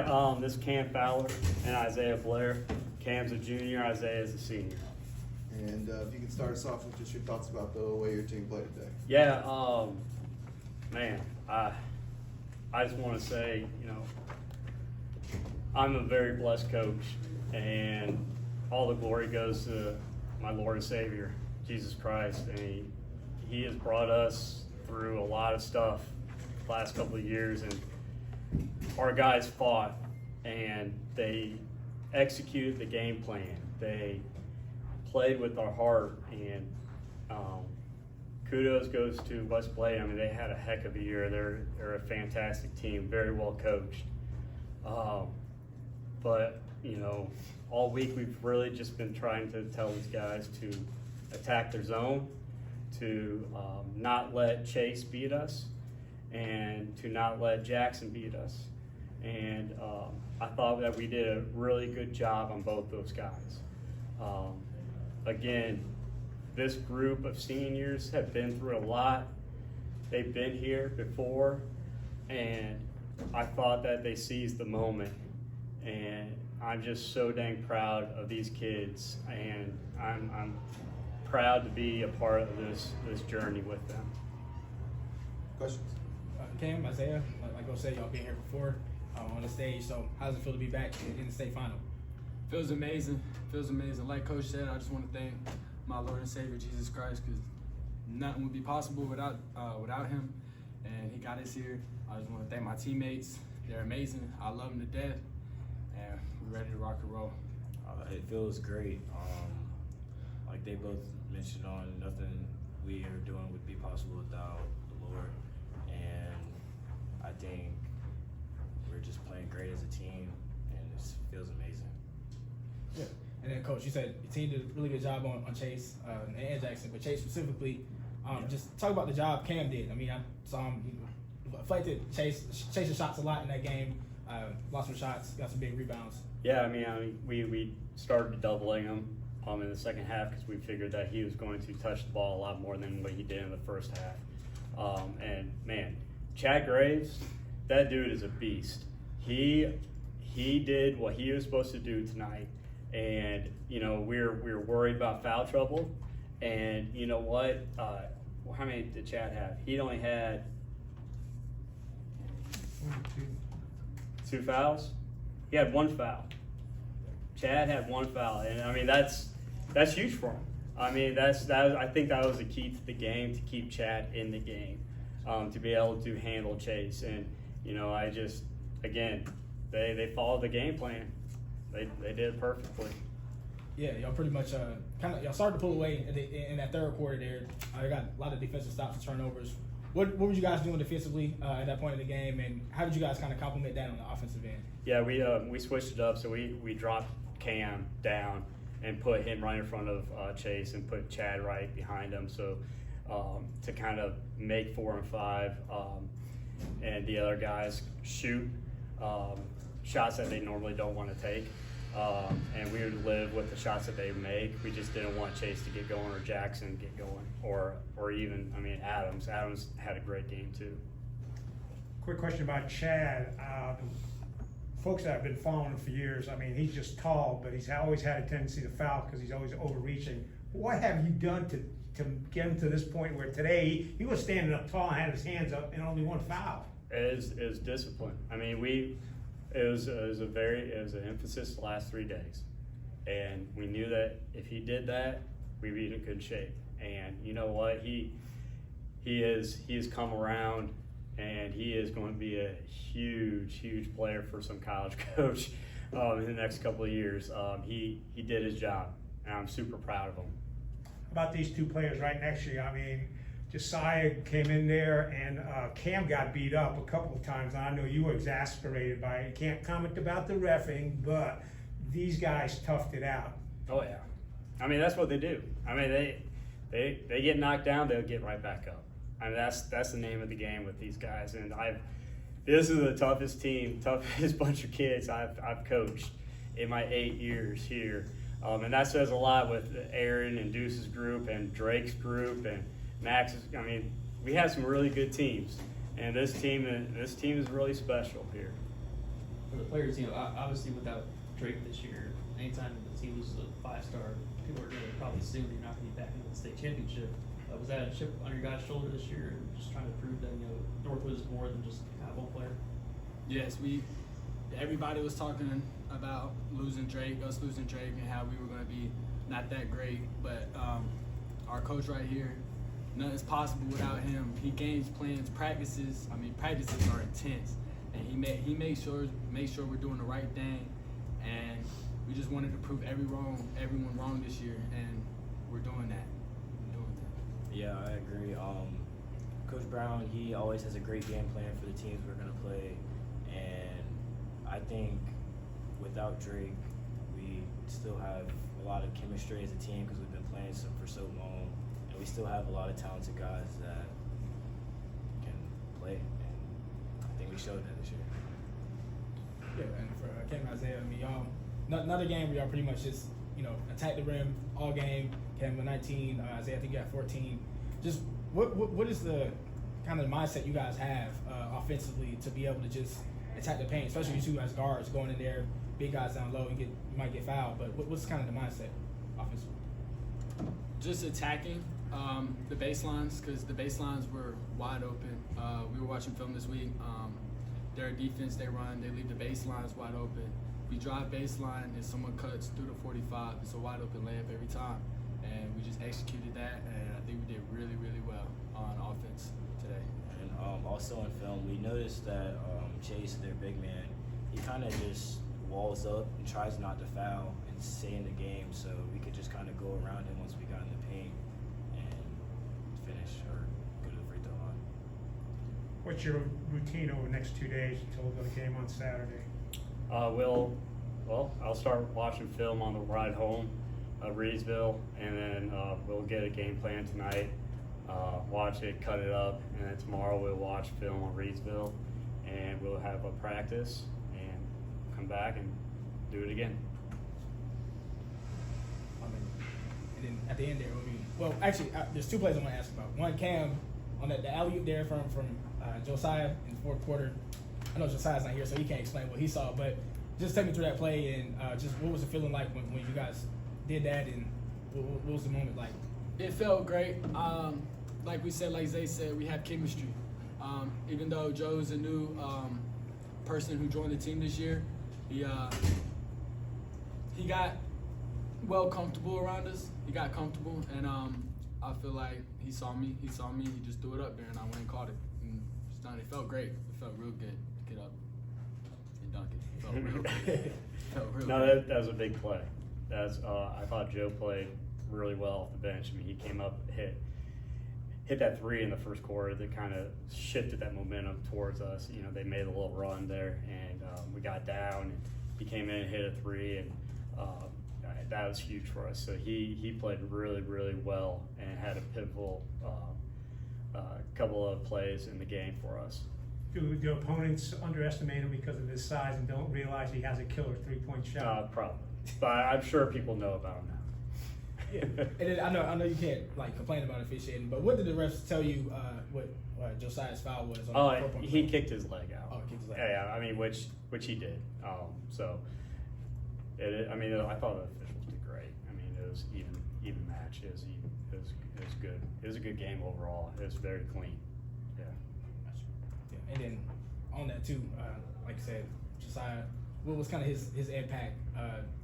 Yeah, this is Cam Fowler and Isaiah Blair. Cam's a junior, Isaiah is a senior. And if you could start us off with just your thoughts about the way your team played today. Yeah, man, I just want to say, I'm a very blessed coach, and all the glory goes to my Lord and Savior, Jesus Christ. And he has brought us through a lot of stuff the last couple of years, and our guys fought, and they executed the game plan. They played with our heart, and kudos goes to West Blade. I mean, they had a heck of a year. They're a fantastic team, very well coached. But all week we've really just been trying to tell these guys to attack their zone, to not let Chase beat us, and to not let Jackson beat us. And I thought that we did a really good job on both those guys. Again, this group of seniors have been through a lot. They've been here before, and I thought that they seized the moment. And I'm just so dang proud of these kids, and I'm proud to be a part of this journey with them. Questions? Cam, Isaiah, like I said, y'all been here before on the stage. So how does it feel to be back in the state final? Feels amazing. Feels amazing. Like Coach said, I just want to thank my Lord and Savior Jesus Christ, because nothing would be possible without him, and he got us here. I just want to thank my teammates. They're amazing. I love them to death, and we're ready to rock and roll. It feels great. Like they both mentioned on, nothing we are doing would be possible without the Lord, and I think we're just playing great as a team, and it feels amazing. Yeah. And then, Coach, you said your team did a really good job on Chase and Jackson, but Chase specifically. Just talk about the job Cam did. I mean, I saw him affected Chase's shots a lot in that game. Lost some shots, got some big rebounds. Yeah, I mean, we started doubling him in the second half because we figured that he was going to touch the ball a lot more than what he did in the first half. And man, Chad Graves, that dude is a beast. He did what he was supposed to do tonight, and we're worried about foul trouble. And you know what? How many did Chad have? He only had 2 fouls. He had 1 foul. Chad had 1 foul, and I mean that's huge for him. I mean I think that was the key to the game, to keep Chad in the game, to be able to handle Chase. And I just, again, they followed the game plan. They did it perfectly. Yeah, y'all pretty much y'all started to pull away in that third quarter there. You got a lot of defensive stops and turnovers. What were you guys doing defensively at that point in the game, and how did you guys kind of complement that on the offensive end? Yeah, we switched it up, so we dropped Cam down and put him right in front of Chase, and put Chad right behind him, so to kind of make 4 and 5, and the other guys shoot shots that they normally don't want to take. And we would live with the shots that they make. We just didn't want Chase to get going, or Jackson get going, or even, Adams. Adams had a great game too. Quick question about Chad. Folks that have been following him for years, he's just tall, but he's always had a tendency to foul because he's always overreaching. What have you done to get him to this point where today he was standing up tall and had his hands up and only 1 foul? It is discipline. It was an emphasis the last 3 days, and we knew that if he did that, we'd be in good shape. And you know what? He has come around, and he is going to be a huge player for some college coach in the next couple of years. He did his job, and I'm super proud of him. About these 2 players right next to you, Josiah came in there, and Cam got beat up a couple of times. I know you were exasperated by it. You can't comment about the reffing, but these guys toughed it out. Oh yeah, that's what they do. They get knocked down, they'll get right back up. That's the name of the game with these guys. And this is the toughest team, toughest bunch of kids I've coached in my 8 years here, and that says a lot with Aaron and Deuce's group and Drake's group and Max's. We have some really good teams, and this team is really special here. for the players, obviously without Drake this year, anytime the team loses a 5-star, people are going to probably assume you're not going to be back in the state championship. Was that a chip on your guys' shoulder this year, and just trying to prove that Northwood is more than just kind of one player? Yes, everybody was talking about us losing Drake, and how we were going to be not that great. But our coach right here, nothing's possible without him. He games plans, practices. I mean, practices are intense, and he makes sure we're doing the right thing. And we just wanted to prove everyone wrong this year, and we're doing that. Yeah, I agree. Coach Brown, he always has a great game plan for the teams we're going to play. And I think without Drake, we still have a lot of chemistry as a team because we've been playing for so long. And we still have a lot of talented guys that can play. And I think we showed that this year. Yeah, and for Cam and Isaiah, I mean, y'all, another game where y'all pretty much just, attack the rim all game. Cam with 19, Isaiah, I think you got 14. Just what is the kind of mindset you guys have offensively to be able to just attack the paint, especially you two as guards going in there, big guys down low, you might get fouled, but what's kind of the mindset offensively? Just attacking the baselines, because the baselines were wide open. We were watching film this week. Their defense, they leave the baselines wide open. We drive baseline and someone cuts through the 45. It's a wide open layup every time. And we just executed that, and I think we did really, really well on offense today. And also in film, we noticed that Chase, their big man, he kind of just walls up and tries not to foul and stay in the game, so we could just kind of go around him once we got in the paint and finish or go to the free throw line. What's your routine over the next 2 days until the game on Saturday? I'll start watching film on the ride home, Reedsville, and then we'll get a game plan tonight, watch it, cut it up, and then tomorrow we'll watch film on Reedsville, and we'll have a practice and come back and do it again. And then at the end there, actually, there's 2 plays I want to ask about. One, Cam, on the alley-oop there from Josiah in the 4th quarter. I know Josiah's not here, so he can't explain what he saw, but just take me through that play and just what was it feeling like when you guys did that, and what was the moment like? It felt great. Like we said, like Zay said, we have chemistry. Even though Joe's a new person who joined the team this year, he got comfortable around us. He got comfortable, and I feel like he saw me. He just threw it up there, and I went and caught it. And it's done. It felt great. It felt real good to get up and dunk it. It felt real good. No, that was a big play. I thought Joe played really well off the bench. I mean, he came up, hit that 3 in the first quarter that kind of shifted that momentum towards us. They made a little run there, and we got down, and he came in and hit a 3, and that was huge for us. So he played really, really well and had a pivotal couple of plays in the game for us. Do opponents underestimate him because of his size and don't realize he has a killer 3-point shot? Probably, but I'm sure people know about him now. Yeah, and then I know you can't complain about officiating, but what did the refs tell you? What Josiah's foul was? On the 4-point He play? kicked his leg out. Oh, kicked his leg. Yeah, I mean, which he did. So, I thought the officials did great. I mean, it was even match. It was good. It was a good game overall. It was very clean. Yeah. Yeah. And then on that too, like I said, Josiah, what was kind of his impact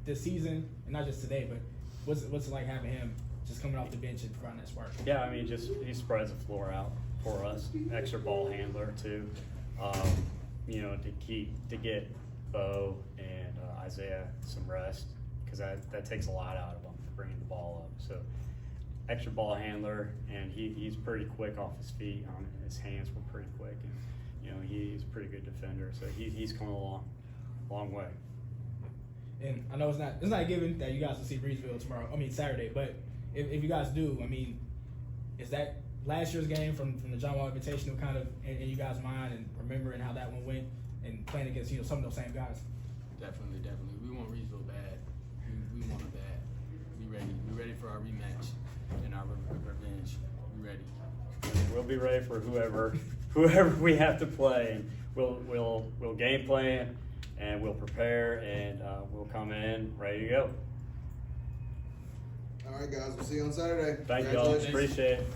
this season, and not just today, but what's it like having him just coming off the bench and providing that spark? Yeah, I mean, he spreads the floor out for us. Extra ball handler too. To get Bo and Isaiah some rest, because that takes a lot out of them bringing the ball up. So extra ball handler, and he's pretty quick off his feet. His hands were pretty quick, and he's a pretty good defender. So he's come a long way. And I know it's not a given that you guys will see Breezeville Saturday, but if you guys do, I mean, is that last year's game from the John Wall Invitational kind of in you guys' mind, and remembering how that one went and playing against some of those same guys? Definitely. We want Reedsville bad. We want it bad. We ready for our rematch and our revenge. We ready. We'll be ready for whoever we have to play. We'll game plan and we'll prepare, and we'll come in ready to go. All right, guys, we'll see you on Saturday. Thank you all, Congratulations. appreciate it.